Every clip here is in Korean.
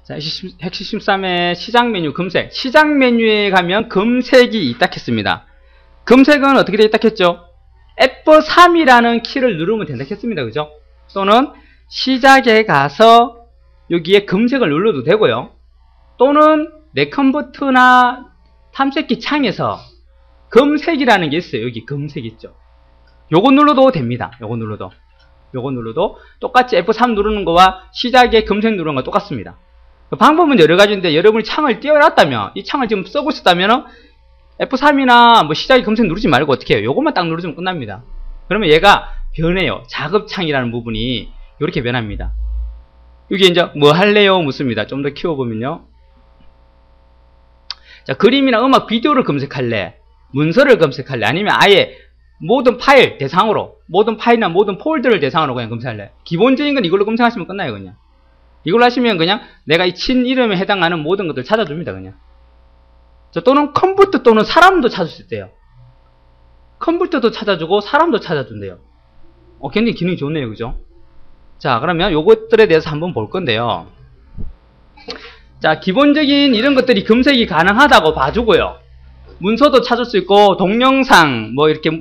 자, 핵심 13의 시작 메뉴 검색. 시작 메뉴에 가면 검색이 있다 했습니다. 검색은 어떻게 되어 있다 했죠? F3이라는 키를 누르면 된다 했습니다. 그죠? 또는 시작에 가서 여기에 검색을 눌러도 되고요. 또는 네컴버트나 탐색기 창에서 검색이라는 게 있어요. 여기 검색 있죠. 요거 눌러도 됩니다. 요거 눌러도 똑같이 F3 누르는 거와 시작에 검색 누르는 거 똑같습니다. 방법은 여러 가지인데 여러분이 창을 띄워놨다면, 이 창을 지금 쓰고 있었다면 F3이나 뭐 시작에 검색 누르지 말고 어떻게 해요? 요것만 딱 누르시면 끝납니다. 그러면 얘가 변해요. 작업창이라는 부분이 이렇게 변합니다. 여기 이제 뭐 할래요? 묻습니다. 좀 더 키워보면요. 자, 그림이나 음악, 비디오를 검색할래? 문서를 검색할래? 아니면 아예 모든 파일 대상으로, 모든 파일이나 모든 폴더를 대상으로 그냥 검색할래? 기본적인 건 이걸로 검색하시면 끝나요, 그냥. 이걸로 하시면 그냥 내가 이 친 이름에 해당하는 모든 것들 찾아줍니다, 그냥. 자, 또는 컴퓨터 또는 사람도 찾을 수 있대요. 컴퓨터도 찾아주고 사람도 찾아준대요. 굉장히 기능이 좋네요, 그죠? 자, 그러면 요것들에 대해서 한번 볼 건데요. 자, 기본적인 이런 것들이 검색이 가능하다고 봐주고요. 문서도 찾을 수 있고, 동영상, 뭐 이렇게,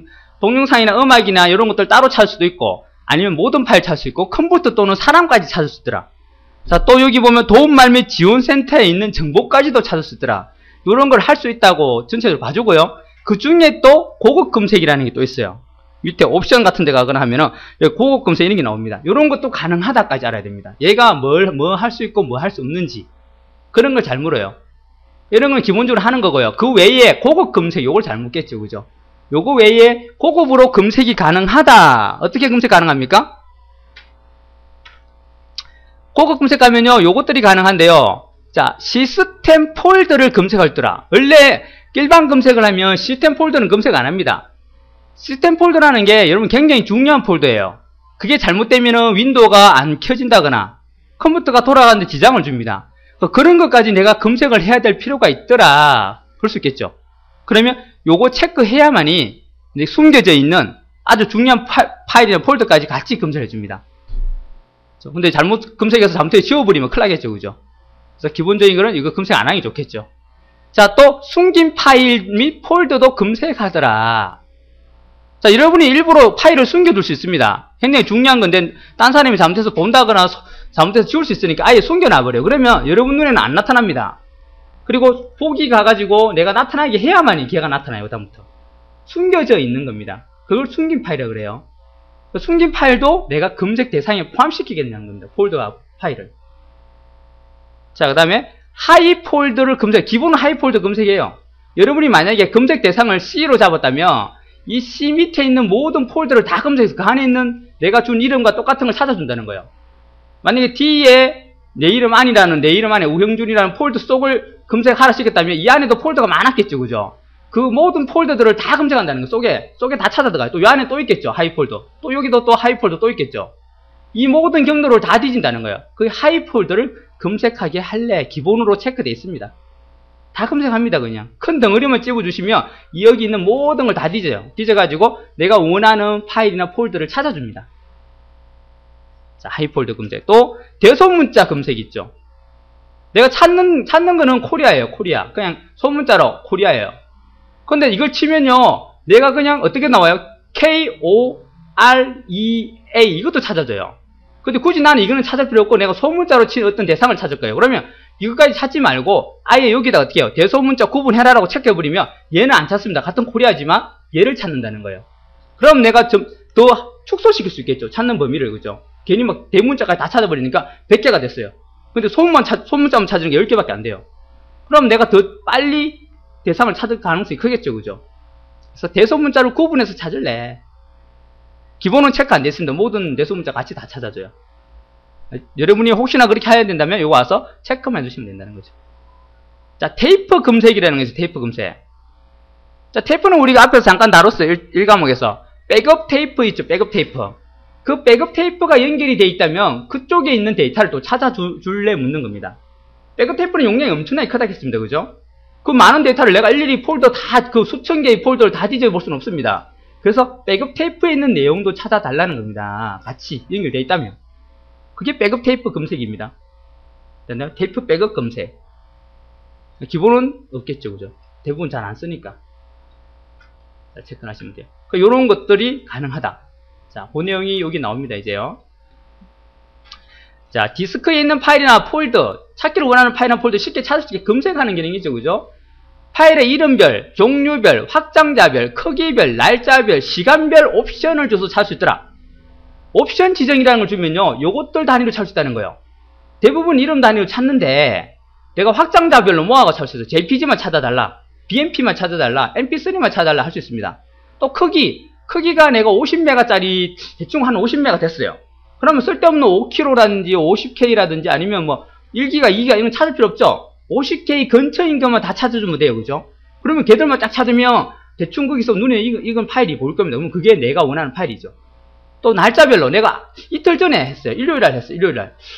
동영상이나 음악이나 이런 것들 따로 찾을 수도 있고, 아니면 모든 파일 찾을 수 있고, 컴퓨터 또는 사람까지 찾을 수 있더라. 자, 또 여기 보면 도움말 및 지원센터에 있는 정보까지도 찾을 수 있더라. 이런 걸 할 수 있다고 전체적으로 봐주고요. 그 중에 또 고급 검색이라는 게 또 있어요. 밑에 옵션 같은 데 가거나 하면은 고급 검색 이런 게 나옵니다. 이런 것도 가능하다까지 알아야 됩니다. 얘가 뭐 할 수 있고 뭐 할 수 없는지. 그런 걸 잘 물어요. 이런 건 기본적으로 하는 거고요. 그 외에 고급 검색, 요걸 잘 묻겠죠. 그죠? 요거 외에 고급으로 검색이 가능하다. 어떻게 검색 가능합니까? 고급 검색하면요, 요것들이 가능한데요. 자, 시스템 폴더를 검색할더라. 원래 일반 검색을 하면 시스템 폴더는 검색 안 합니다. 시스템 폴더라는 게 여러분 굉장히 중요한 폴더예요. 그게 잘못되면은 윈도우가 안 켜진다거나 컴퓨터가 돌아가는데 지장을 줍니다. 그런 것까지 내가 검색을 해야 될 필요가 있더라. 볼 수 있겠죠. 그러면 요거 체크해야만이 숨겨져 있는 아주 중요한 파일이나 폴더까지 같이 검색해 줍니다. 근데 잘못 검색해서 잘못해 지워버리면 큰일 나겠죠. 그죠? 그래서 기본적인 거는 이거 검색 안 하는 게 좋겠죠. 자, 또 숨긴 파일 및 폴더도 검색하더라. 자, 여러분이 일부러 파일을 숨겨둘 수 있습니다. 굉장히 중요한 건데 딴 사람이 잘못해서 본다거나 잘못해서 지울 수 있으니까 아예 숨겨놔버려요. 그러면 여러분 눈에는 안 나타납니다. 그리고 보기 가가지고 내가 나타나게 해야만이 걔가 나타나요. 다음부터 숨겨져 있는 겁니다. 그걸 숨긴 파일이라고 그래요. 숨긴 파일도 내가 검색 대상에 포함시키겠다는 겁니다. 폴더와 파일을. 자, 그 다음에 하이 폴더를 검색. 기본은 하이 폴더 검색이에요. 여러분이 만약에 검색 대상을 C로 잡았다면 이 C 밑에 있는 모든 폴더를 다 검색해서 그 안에 있는 내가 준 이름과 똑같은 걸 찾아준다는 거예요. 만약에 D에 내 이름 아니라는, 내 이름 안에 우형준이라는 폴더 속을 검색하라 시켰다면 이 안에도 폴더가 많았겠죠. 그죠? 그 모든 폴더들을 다 검색한다는 거. 속에 다 찾아 들어가요. 또 이 안에 또 있겠죠. 하이 폴더. 또 여기도 또 하이 폴더 또 있겠죠. 이 모든 경로를 다 뒤진다는 거예요. 그 하이 폴더를 검색하게 할래. 기본으로 체크되어 있습니다. 다 검색합니다. 그냥 큰 덩어리만 찍어주시면 여기 있는 모든 걸 다 뒤져요. 뒤져가지고 내가 원하는 파일이나 폴더를 찾아줍니다. 자, 하이 폴더 검색. 또 대소문자 검색 있죠. 내가 찾는 거는 코리아예요. 코리아. 그냥 소문자로 코리아예요. 근데 이걸 치면요, 내가 그냥 어떻게 나와요? KOREA 이것도 찾아줘요. 근데 굳이 나는 이거는 찾을 필요 없고 내가 소문자로 친 어떤 대상을 찾을 거예요. 그러면 이거까지 찾지 말고 아예 여기다 어떻게 해요? 대소문자 구분해라라고 체크해버리면 얘는 안 찾습니다. 같은 코리아지만 얘를 찾는다는 거예요. 그럼 내가 좀 더 축소시킬 수 있겠죠. 찾는 범위를. 그죠? 괜히 막 대문자까지 다 찾아버리니까 100개가 됐어요. 근데 소문자만 찾는 게 10개밖에 안 돼요. 그럼 내가 더 빨리 대상을 찾을 가능성이 크겠죠. 그죠? 그래서 대소문자를 구분해서 찾을래. 기본은 체크 안 됐습니다. 모든 대소문자 같이 다 찾아줘요. 여러분이 혹시나 그렇게 해야 된다면 이거 와서 체크만 해주시면 된다는 거죠. 자, 테이프 검색이라는 거죠. 테이프 검색. 자, 테이프는 우리가 앞에서 잠깐 다뤘어요. 1과목에서. 백업 테이프 있죠. 백업 테이프. 그 백업 테이프가 연결이 되어 있다면 그쪽에 있는 데이터를 또 찾아줄래 묻는 겁니다. 백업 테이프는 용량이 엄청나게 크다겠습니다. 그죠? 그 많은 데이터를 내가 일일이 폴더 그 수천 개의 폴더를 다 뒤져볼 수는 없습니다. 그래서 백업 테이프에 있는 내용도 찾아달라는 겁니다. 같이 연결되어 있다면. 그게 백업 테이프 검색입니다. 됐나요? 테이프 백업 검색. 기본은 없겠죠, 그죠? 대부분 잘 안 쓰니까. 자, 체크하시면 돼요. 요런 것들이 가능하다. 자, 그 내용이 여기 나옵니다, 이제요. 자, 디스크에 있는 파일이나 폴더, 찾기를 원하는 파일이나 폴더 쉽게 찾을 수 있게 검색하는 기능이죠, 그죠? 파일의 이름별, 종류별, 확장자별, 크기별, 날짜별, 시간별 옵션을 줘서 찾을 수 있더라. 옵션 지정이라는 걸 주면요, 요것들 단위로 찾을 수 있다는 거예요. 대부분 이름 단위로 찾는데, 내가 확장자별로 모아서 찾을 수 있어요. JPG만 찾아달라, BMP만 찾아달라, MP3만 찾아달라 할 수 있습니다. 또 크기가 내가 50메가짜리 대충 한 50메가 됐어요. 그러면 쓸데없는 5kg라든지 50K라든지 아니면 뭐 1기가, 2기가 이런 거 찾을 필요 없죠. 50K 근처인 것만 다 찾아주면 돼요, 그죠? 그러면 걔들만 딱 찾으면 대충 거기서 눈에 익은 파일이 보일 겁니다. 그러면 그게 내가 원하는 파일이죠. 또 날짜별로 내가 이틀 전에 했어요. 일요일날 했어요.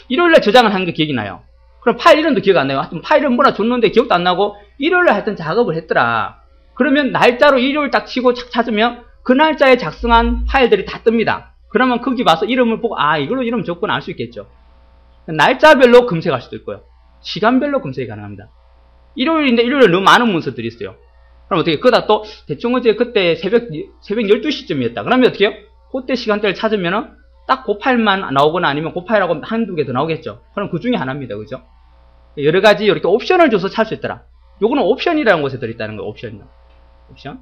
일요일날 저장을 한 게 기억이 나요. 그럼 파일 이름도 기억 안 나요. 하여튼 파일 이름 뭐라 줬는데 기억도 안 나고 일요일날 했던 작업을 했더라. 그러면 날짜로 일요일 딱 치고 착 찾으면 그 날짜에 작성한 파일들이 다 뜹니다. 그러면 거기 봐서 이름을 보고 아, 이걸로 이름 적구나 알 수 있겠죠. 날짜별로 검색할 수도 있고요. 시간별로 검색이 가능합니다. 일요일인데 일요일에 너무 많은 문서들이 있어요. 그럼 어떻게, 그러다 또 대충 어제 그때 새벽 12시쯤이었다. 그러면 어떻게 해요? 그때 시간대를 찾으면은 딱 그 파일만 나오거나 아니면 그 파일하고 한두 개 더 나오겠죠. 그럼 그 중에 하나입니다. 그죠? 여러 가지 이렇게 옵션을 줘서 찾을 수 있더라. 요거는 옵션이라는 곳에 들어있다는 거예요. 옵션.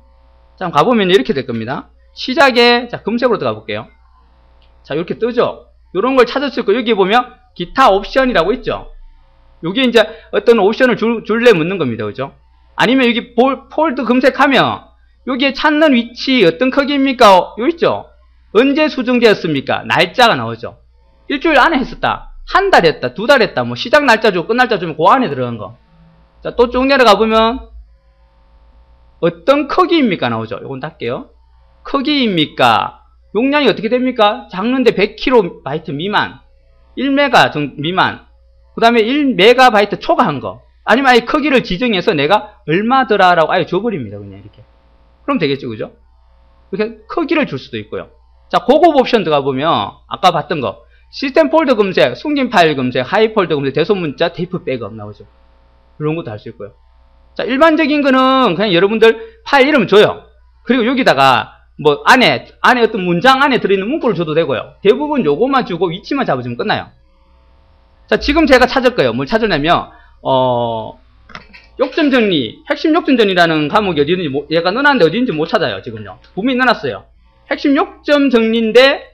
자, 가보면 이렇게 될 겁니다. 시작에, 자, 검색으로 들어가 볼게요. 자, 이렇게 뜨죠? 요런 걸 찾을 수 있고, 여기 보면 기타 옵션이라고 있죠? 여기 이제 어떤 옵션을 줄래 묻는 겁니다. 그죠? 아니면 여기 폴드 검색하면 여기에 찾는 위치 어떤 크기입니까? 요 있죠? 언제 수정되었습니까? 날짜가 나오죠. 일주일 안에 했었다. 한 달 했다. 두 달 했다. 뭐 시작 날짜 주고 끝 날짜 주면 그 안에 들어간 거. 자, 또 쭉 내려가 보면 어떤 크기입니까? 나오죠. 요건 닫게요. 크기입니까? 용량이 어떻게 됩니까? 작는데 100KB 미만, 1메가 미만, 그 다음에 1MB 초과한 거. 아니면 아예 크기를 지정해서 내가 얼마더라라고 아예 줘버립니다. 그냥 이렇게. 그럼 되겠죠. 그죠? 이렇게 크기를 줄 수도 있고요. 자, 고급 옵션 들어가 보면 아까 봤던 거. 시스템 폴더 검색, 숨긴 파일 검색, 하이 폴더 검색, 대소 문자, 테이프 백업 나오죠. 이런 것도 할 수 있고요. 자, 일반적인 거는 그냥 여러분들 파일 이름 줘요. 그리고 여기다가 뭐 안에 어떤 문장 안에 들어있는 문구를 줘도 되고요. 대부분 요것만 주고 위치만 잡아주면 끝나요. 자, 지금 제가 찾을 거예요. 뭘 찾으려면 욕점 정리, 핵심 욕점 정리라는 과목이 어디인지 얘가 넣어놨는데 어디인지 못 찾아요. 지금요. 분명히 넣어놨어요. 핵심 욕점 정리인데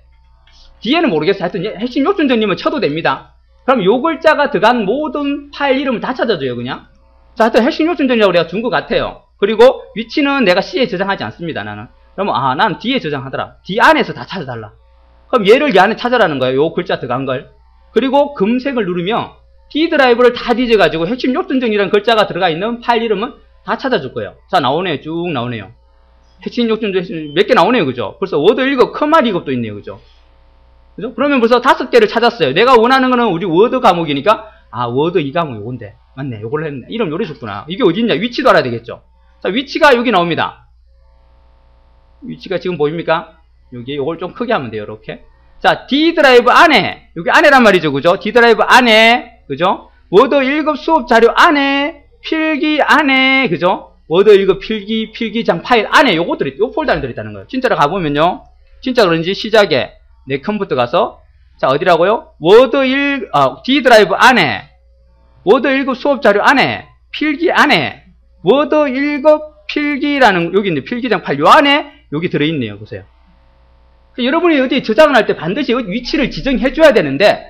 뒤에는 모르겠어요. 하여튼 핵심 욕점 정리면 쳐도 됩니다. 그럼 요 글자가 들어간 모든 파일 이름을 다 찾아줘요. 그냥. 자, 하여튼 핵심 욕점 정리라고 내가 준 것 같아요. 그리고 위치는 내가 C에 저장하지 않습니다. 나는. 그러면 나는 D에 저장하더라. D 안에서 다 찾아달라. 그럼 얘를 이 안에 찾아라는 거예요. 요 글자 들어간 걸. 그리고 검색을 누르면 D 드라이브를 다 뒤져가지고 핵심 욕점 정리라는 글자가 들어가 있는 파일 이름은 다 찾아줄 거예요. 자, 나오네요. 쭉 나오네요. 핵심 욕점 정리 몇 개 나오네요. 그죠? 벌써 워드 1급, 커마 2급도 있네요. 그죠? 그죠? 그러면 벌써 5개를 찾았어요. 내가 원하는 거는 우리 워드 과목이니까, 워드 2과목 요건데. 맞네. 요걸로 했네. 이름 요리 줬구나. 이게 어딨냐? 위치도 알아야 되겠죠? 자, 위치가 여기 나옵니다. 위치가 지금 보입니까? 여기 요걸 좀 크게 하면 돼요. 이렇게. 자, D 드라이브 안에, 여기 안에란 말이죠. 그죠? D 드라이브 안에, 그죠? 워드 1급 수업 자료 안에, 필기 안에, 그죠? 워드 1급 필기장 파일 안에 요것들이, 요 폴더 안에 들어있다는 거예요. 진짜로 가보면요. 진짜 그런지 시작에 내 컴퓨터 가서, 자, 어디라고요? D 드라이브 안에, 워드 1급 수업 자료 안에, 필기 안에, 워드 1급 필기라는, 여기 있는 필기장 파일 요 안에, 여기 들어있네요. 보세요. 여러분이 어디 저장을 할 때 반드시 위치를 지정해줘야 되는데,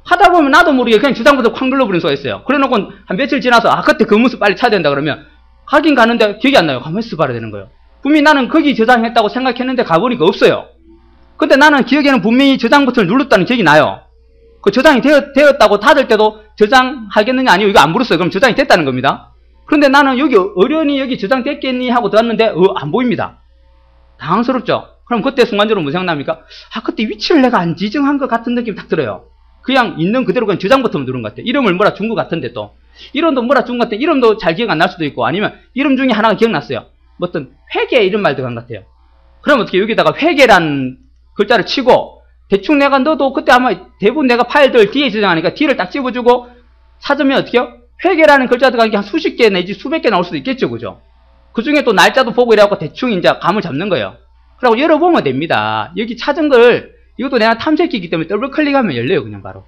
하다 보면 나도 모르게 그냥 저장부터 쾅 눌러버리는 수가 있어요. 그래 놓고 한 며칠 지나서, 그때 그 모습 빨리 찾아야 된다 그러면, 가긴 가는데 기억이 안 나요. 가만히 있어 봐야 되는 거예요. 분명히 나는 거기 저장했다고 생각했는데 가보니까 없어요. 근데 나는 기억에는 분명히 저장 버튼을 눌렀다는 기억이 나요. 그 저장이 되었다고 닫을 때도 저장하겠느냐 아니요. 이거 안 물었어요. 그럼 저장이 됐다는 겁니다. 그런데 나는 여기 어련히 여기 저장됐겠니 하고 들었는데 안 보입니다. 당황스럽죠? 그럼 그때 순간적으로 뭐 생각납니까? 그때 위치를 내가 안 지정한 것 같은 느낌이 딱 들어요. 그냥 있는 그대로 그냥 저장 버튼을 누른 것 같아요. 이름을 뭐라 준 것 같은데 또. 이름도 뭐라 준 것 같아. 이름도 잘 기억 안 날 수도 있고 아니면 이름 중에 하나가 기억났어요. 뭐 어떤 회계 이런 말 들어간 것 같아요. 그럼 어떻게 여기다가 회계란 글자를 치고 대충 내가 넣어도 그때 아마 대부분 내가 파일들 D에 저장하니까 D를 딱 집어주고 찾으면 어떻게 해요? 회계라는 글자가 한 수십 개 내지 수백 개 나올 수도 있겠죠. 그죠? 그 중에 또 날짜도 보고 이래갖고 대충 이제 감을 잡는 거예요. 그리고 열어보면 됩니다. 여기 찾은 걸, 이것도 내가 탐색기이기 때문에 더블 클릭하면 열려요. 그냥 바로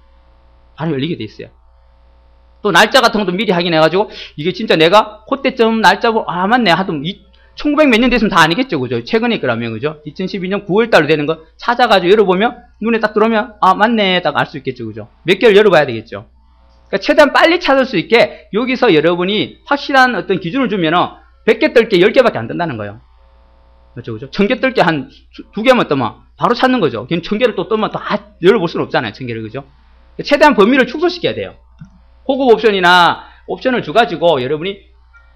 열리게 돼 있어요. 또 날짜 같은 것도 미리 확인해가지고, 이게 진짜 내가 그때쯤 날짜 보고, 아, 맞네. 하여튼 1900 몇 년 됐으면 다 아니겠죠. 그죠? 최근에 거라면, 그죠? 2012년 9월달로 되는 거 찾아가지고 열어보면, 눈에 딱 들어오면, 아, 맞네. 딱 알 수 있겠죠. 그죠? 몇 개를 열어봐야 되겠죠. 그러니까 최대한 빨리 찾을 수 있게, 여기서 여러분이 확실한 어떤 기준을 주면은, 100개 뜰 게 10개밖에 안 뜬다는 거예요. 그렇죠, 그죠? 1000개 뜰 게 한 2개만 뜨면 바로 찾는 거죠. 걔는 1000개를 또 뜨면 또 열어볼 수는 없잖아요. 1000개를, 그죠? 최대한 범위를 축소시켜야 돼요. 고급 옵션이나 옵션을 줘가지고 여러분이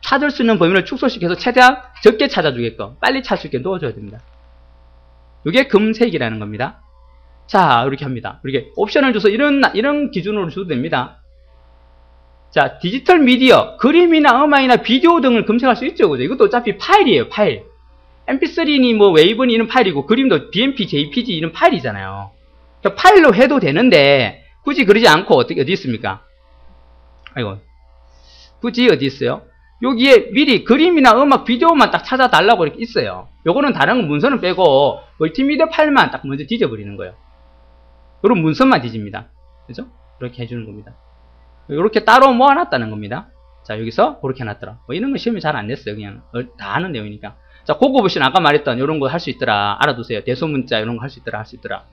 찾을 수 있는 범위를 축소시켜서 최대한 적게 찾아주게끔 빨리 찾을 수 있게 넣어줘야 됩니다. 이게 금색이라는 겁니다. 자, 이렇게 합니다. 이렇게 옵션을 줘서 이런 기준으로 줘도 됩니다. 자, 디지털 미디어, 그림이나 음악이나 비디오 등을 검색할 수 있죠. 그죠? 이것도 어차피 파일이에요, 파일. mp3니 뭐 웨이브니 이런 파일이고, 그림도 bmp, jpg 이런 파일이잖아요. 그러니까 파일로 해도 되는데, 굳이 그러지 않고 어디 있습니까? 아이고. 굳이 어디 있어요? 여기에 미리 그림이나 음악, 비디오만 딱 찾아달라고 이렇게 있어요. 요거는 다른 문서는 빼고, 멀티미디어 파일만 딱 먼저 뒤져버리는 거예요. 그럼 문서만 뒤집니다. 그죠? 이렇게 해주는 겁니다. 이렇게 따로 모아놨다는 겁니다. 자, 여기서 그렇게 해놨더라. 뭐 이런 거 시험에 잘 안 냈어요. 그냥 다 아는 내용이니까. 자, 고급 옵션 아까 말했던 이런 거 할 수 있더라. 알아두세요. 대소문자 이런 거 할 수 있더라. 할 수 있더라.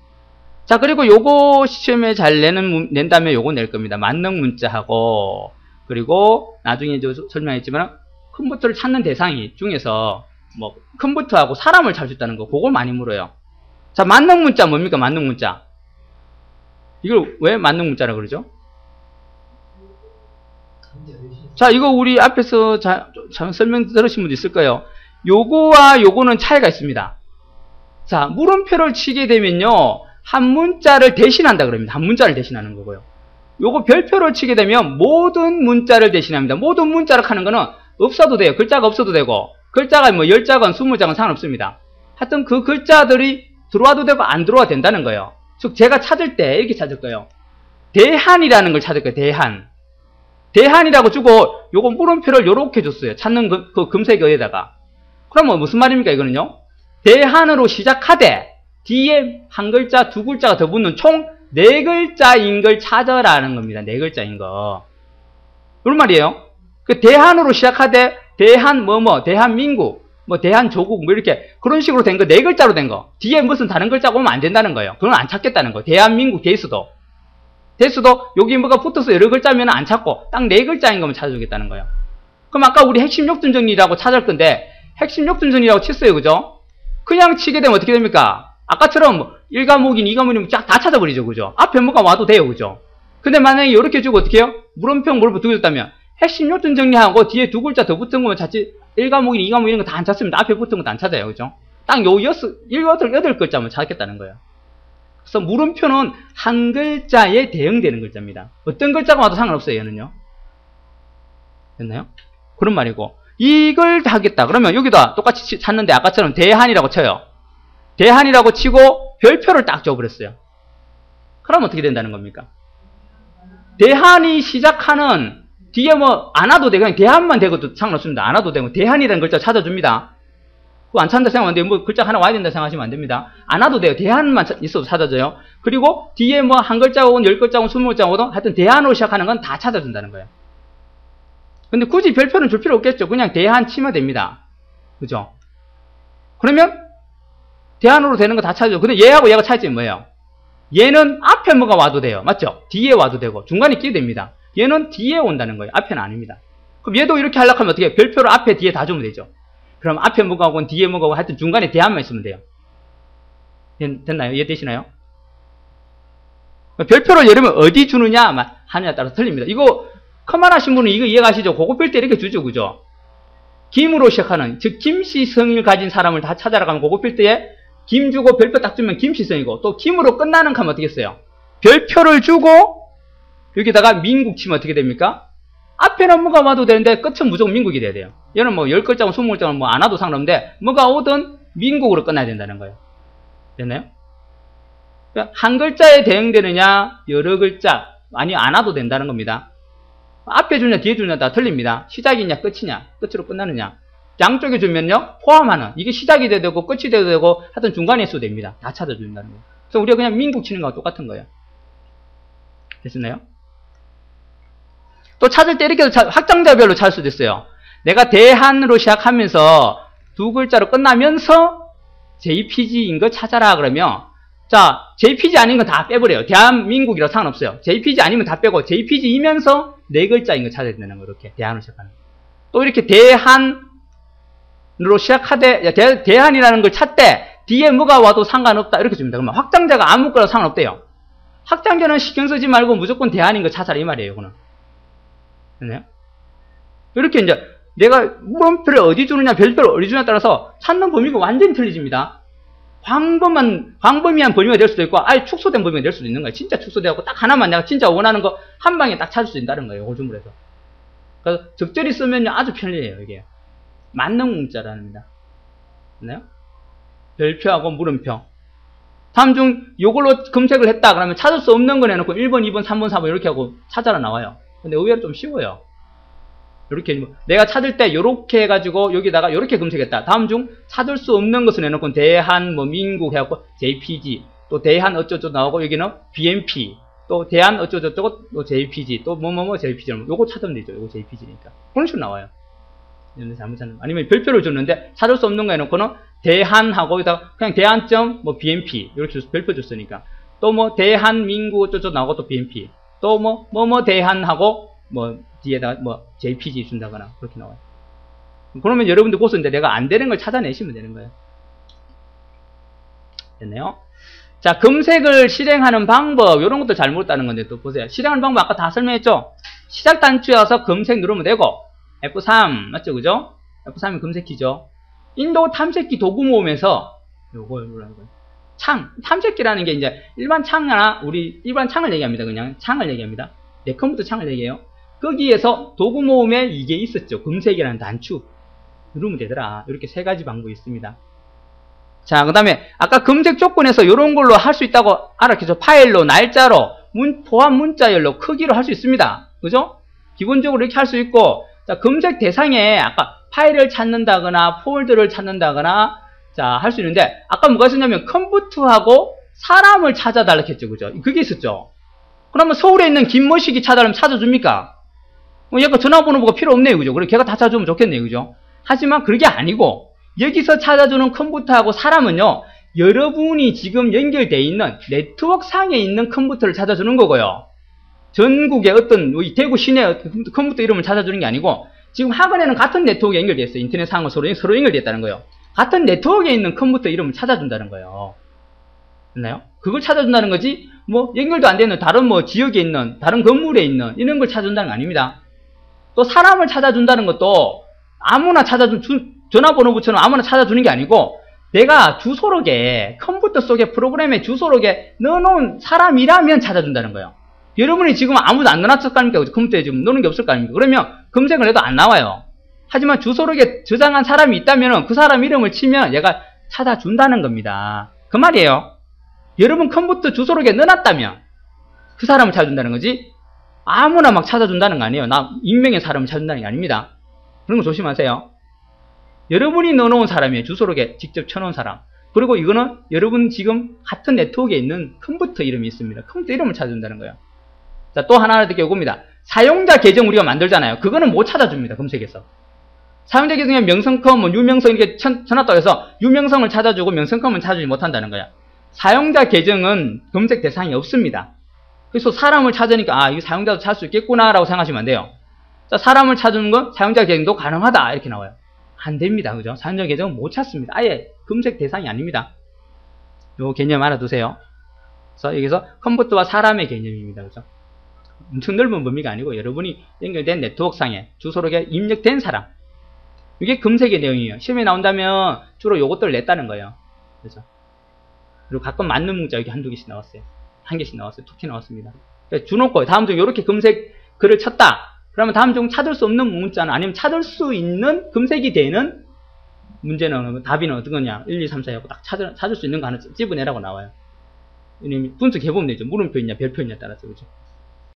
자, 그리고 요거 시험에 잘 낸다면 요거 낼 겁니다. 만능 문자하고, 그리고 나중에 설명했지만 컴퓨터를 찾는 대상이 중에서 뭐 컴퓨터하고 사람을 찾을 수 있다는 거, 그걸 많이 물어요. 자, 만능 문자 뭡니까? 만능 문자. 이걸 왜 만능 문자라 그러죠? 자, 이거 우리 앞에서 잘 설명 들으신 분도 있을 거예요. 요거와 요거는 차이가 있습니다. 자, 물음표를 치게 되면요, 한 문자를 대신한다 그럽니다. 한 문자를 대신하는 거고요. 요거 별표를 치게 되면 모든 문자를 대신합니다. 모든 문자를 하는 거는 없어도 돼요. 글자가 없어도 되고, 글자가 뭐 10자건 20자건 상관없습니다. 하여튼 그 글자들이 들어와도 되고 안 들어와도 된다는 거예요. 즉 제가 찾을 때 이렇게 찾을 거예요. 대한이라는 걸 찾을 거예요. 대한이라고 주고 요거 물음표를 요렇게 줬어요. 찾는 그 금색어에다가. 그러면 무슨 말입니까? 이거는요, 대한으로 시작하되 뒤에 한 글자, 두 글자가 더 붙는 총 4글자인 걸 찾아라는 겁니다. 4글자인 거. 이런 말이에요. 그 대한으로 시작하되 대한 대한민국, 뭐 대한조국 뭐 이렇게 그런 식으로 된 거, 4글자로 된 거. 뒤에 무슨 다른 글자가 오면 안 된다는 거예요. 그건 안 찾겠다는 거. 대한민국 대수도 여기 뭐가 붙어서 여러 글자면 안 찾고 딱 4글자인 거면 찾아주겠다는 거예요. 그럼 아까 우리 핵심 역순 정리라고 찾을 건데 핵심 역순 정리라고 쳤어요. 그죠? 그냥 치게 되면 어떻게 됩니까? 아까처럼 1과목인 2과목이면 쫙 다 찾아버리죠. 그죠? 앞에 뭐가 와도 돼요. 그죠? 근데 만약에 이렇게 주고 어떻게 해요? 물음표 두개 줬다면 핵심 요점 정리하고 뒤에 두 글자 더 붙은 거면 자칫 1과목인 2과목 이런 거 다 안 찾습니다. 앞에 붙은 것도 안 찾아요. 그죠? 딱 요 8글자만 찾겠다는 거예요. 그래서 물음표는 한 글자에 대응되는 글자입니다. 어떤 글자가 와도 상관없어요. 얘는요. 됐나요? 그런 말이고, 이걸 하겠다 그러면 여기다 똑같이 찾는데 아까처럼 대한이라고 쳐요. 대한이라고 치고 별표를 딱 줘버렸어요. 그럼 어떻게 된다는 겁니까? 대한이 시작하는 뒤에 뭐 안 와도 되고 그냥 대한만 되고도 상관없습니다. 안 와도 되고 대한이라는 글자 찾아줍니다. 그거 안 찾는다 생각하면 안 돼요. 뭐 글자 하나 와야 된다 생각하시면 안 됩니다. 안 와도 돼요. 대한만 있어도 찾아줘요. 그리고 뒤에 뭐 한 글자 오건 10글자 오건 20글자 오건 하여튼 대한으로 시작하는 건 다 찾아준다는 거예요. 근데 굳이 별표는 줄 필요 없겠죠. 그냥 대한 치면 됩니다. 그죠? 그러면 대한으로 되는 거 다 찾아줘. 근데 얘하고 얘가 차이점이 뭐예요? 얘는 앞에 뭐가 와도 돼요. 맞죠? 뒤에 와도 되고 중간에 끼도 됩니다. 얘는 뒤에 온다는 거예요. 앞에는 아닙니다. 그럼 얘도 이렇게 하려고 하면 어떻게 해요? 별표를 앞에 뒤에 다 주면 되죠. 그럼 앞에 뭐가 오건 뒤에 뭐가 오건 하여튼 중간에 대한만 있으면 돼요. 됐나요? 이해되시나요? 별표를 예를 들면 어디 주느냐 하느냐에 따라서 틀립니다. 이거 커만 하신 분은 이거 이해가시죠? 고급필 때 이렇게 주죠. 그죠? 김으로 시작하는, 즉 김씨성을 가진 사람을 다 찾아라 가면 고급필 때에 김 주고 별표 딱 주면 김씨성이고, 또 김으로 끝나는 하면 어떻게 했어요? 별표를 주고 여기다가 민국 치면 어떻게 됩니까? 앞에는 뭐가 와도 되는데 끝은 무조건 민국이 돼야 돼요. 얘는 뭐 10글자고 20글자고 뭐 안 와도 상관없는데 뭐가 오든 민국으로 끝나야 된다는 거예요. 됐나요? 그러니까 한 글자에 대응되느냐 여러 글자, 아니 안 와도 된다는 겁니다. 앞에 주냐 뒤에 주냐 다 틀립니다. 시작이냐 끝이냐 끝으로 끝나느냐 양쪽에 주면요 포함하는 이게 시작이 돼도 되고 끝이 돼도 되고 하여튼 중간에 있어도 됩니다. 다 찾아준다는 거예요. 그래서 우리가 그냥 민국 치는 거와 똑같은 거예요. 됐나요? 또 찾을 때 이렇게 확장자별로 찾을 수도 있어요. 내가 대한으로 시작하면서 두 글자로 끝나면서 JPG인 거 찾아라 그러면 자 JPG 아닌 건 다 빼버려요. 대한민국이라 상관없어요. JPG 아니면 다 빼고 JPG이면서 네 글자인 거 찾아야 되는 거 이렇게 대한으로 시작하는 거. 또 이렇게 대한으로 시작하되 대한이라는 걸 찾되 뒤에 뭐가 와도 상관없다 이렇게 줍니다. 그러면 확장자가 아무거나 상관없대요. 확장자는 신경 쓰지 말고 무조건 대한인 거 찾아라 이 말이에요. 이거는. 됐나요? 이렇게 이제 내가 물음표를 어디 주느냐 별표를 어디 주느냐에 따라서 찾는 범위가 완전히 틀리집니다. 광범위한 범위가 될 수도 있고 아예 축소된 범위가 될 수도 있는 거예요. 진짜 축소되고 딱 하나만 내가 진짜 원하는 거 한 방에 딱 찾을 수 있다는 거예요. 요즘으로 해서. 그래서 적절히 쓰면 아주 편리해요. 이게 만능 문자랍니다. 됐나요? 별표하고 물음표. 다음 중 요걸로 검색을 했다 그러면 찾을 수 없는 거 내놓고 1번, 2번, 3번, 4번 이렇게 하고 찾아라 나와요. 근데 의외로 좀 쉬워요. 이렇게 내가 찾을 때 이렇게 해가지고 여기다가 이렇게 검색했다. 다음 중 찾을 수 없는 것을 내놓고 대한 뭐 민국 해갖고 JPG 또 대한 어쩌고 나오고 여기는 BMP 또 대한 어쩌고저쩌고 또 JPG 또 뭐뭐뭐 JPG 요거 찾으면 되죠. 요거 JPG니까 그런 식으로 나와요. 잘못 찾는 아니면 별표를 줬는데 찾을 수 없는 거 해놓고는 대한하고 여기다가 그냥 대한점 뭐 BMP 이렇게 별표 줬으니까 또 뭐 대한민국 어쩌고 나오고 또 BMP 또 뭐 대한하고 뭐 뒤에다 뭐 JPG 준다거나 그렇게 나와요. 그러면 여러분들 고서 이제 내가 안 되는 걸 찾아내시면 되는 거예요. 됐네요. 자, 검색을 실행하는 방법 이런 것도 잘 모르다는 건데 또 보세요. 실행하는 방법 아까 다 설명했죠. 시작 단추에 와서 검색 누르면 되고 F3 맞죠, 그죠? F3이 검색키죠. 인도 탐색기 도구 모음에서 요거 누르는 거예요. 탐색기라는 게 이제 일반 창이나 우리 일반 창을 얘기합니다. 그냥 창을 얘기합니다. 내 컴퓨터 창을 얘기해요. 거기에서 도구 모음에 이게 있었죠. 검색이라는 단추 누르면 되더라. 이렇게 세 가지 방법이 있습니다. 자, 그 다음에 아까 검색 조건에서 이런 걸로 할 수 있다고 알았겠죠. 파일로, 날짜로, 포함 문자열로, 크기로 할 수 있습니다. 그죠? 기본적으로 이렇게 할 수 있고, 자, 검색 대상에 아까 파일을 찾는다거나 폴더를 찾는다거나 자, 할 수 있는데 아까 뭐가 있었냐면 컴퓨터하고 사람을 찾아달라 했죠. 그죠? 그게 있었죠. 그러면 서울에 있는 김모식이 찾아달라면 찾아줍니까? 약간 전화번호가 필요 없네요. 그죠? 그래, 걔가 다 찾아주면 좋겠네요. 그죠? 하지만 그게 아니고 여기서 찾아주는 컴퓨터하고 사람은요, 여러분이 지금 연결되어 있는 네트워크 상에 있는 컴퓨터를 찾아주는 거고요. 전국의 어떤 대구 시내 컴퓨터 이름을 찾아주는 게 아니고 지금 학원에는 같은 네트워크에 연결되어 있어요. 인터넷 상으로 서로 연결되어 있다는 거예요. 같은 네트워크에 있는 컴퓨터 이름을 찾아준다는 거예요. 됐나요? 그걸 찾아준다는 거지 뭐 연결도 안 되는 다른 뭐 지역에 있는 다른 건물에 있는 이런 걸 찾아준다는 거 아닙니다. 또 사람을 찾아준다는 것도 아무나 전화번호부처럼 아무나 찾아주는 게 아니고 내가 주소록에 컴퓨터 속에 프로그램에 주소록에 넣어놓은 사람이라면 찾아준다는 거예요. 여러분이 지금 아무도 안 넣어놨을 거 아닙니까? 컴퓨터에 지금 넣는 게 없을 거 아닙니까? 그러면 검색을 해도 안 나와요. 하지만 주소록에 저장한 사람이 있다면 그 사람 이름을 치면 얘가 찾아준다는 겁니다. 그 말이에요. 여러분 컴퓨터 주소록에 넣어놨다면 그 사람을 찾아준다는 거지 아무나 막 찾아준다는 거 아니에요. 나 익명의 사람을 찾아준다는 게 아닙니다. 그런 거 조심하세요. 여러분이 넣어놓은 사람이에요. 주소록에 직접 쳐놓은 사람. 그리고 이거는 여러분 지금 같은 네트워크에 있는 컴퓨터 이름이 있습니다. 컴퓨터 이름을 찾아준다는 거예요. 자, 또 하나 듣게 요겁니다. 사용자 계정 우리가 만들잖아요. 그거는 못 찾아줍니다. 검색에서. 사용자 계정에 명성컴, 뭐 유명성 이렇게 쳐놨다고 해서 유명성을 찾아주고 명성컴은 찾아주지 못한다는 거야. 사용자 계정은 검색 대상이 없습니다. 그래서 사람을 찾으니까 아, 이거 사용자도 찾을 수 있겠구나 라고 생각하시면 안 돼요. 자, 사람을 찾는 건 사용자 계정도 가능하다 이렇게 나와요. 안 됩니다. 그죠? 사용자 계정은 못 찾습니다. 아예 검색 대상이 아닙니다. 요 개념 알아두세요. 그래서 여기서 컴퓨터와 사람의 개념입니다. 그죠? 엄청 넓은 범위가 아니고 여러분이 연결된 네트워크상에 주소록에 입력된 사람. 이게 검색의 내용이에요. 시험에 나온다면 주로 요것들을 냈다는 거예요. 그죠? 그리고 가끔 맞는 문자 여기 한두 개씩 나왔어요. 한 개씩 나왔어요. 툭 튀어나왔습니다. 주놓고 다음 중 이렇게 검색 글을 쳤다. 그러면 다음 중 찾을 수 없는 문자는 아니면 찾을 수 있는 검색이 되는 문제는 답이는 어떤 거냐 1, 2, 3, 4 하고 딱 찾을 수 있는 거 하나 집어내라고 나와요. 분석해보면 되죠. 물음표 있냐 별표 있냐 따라서 그죠.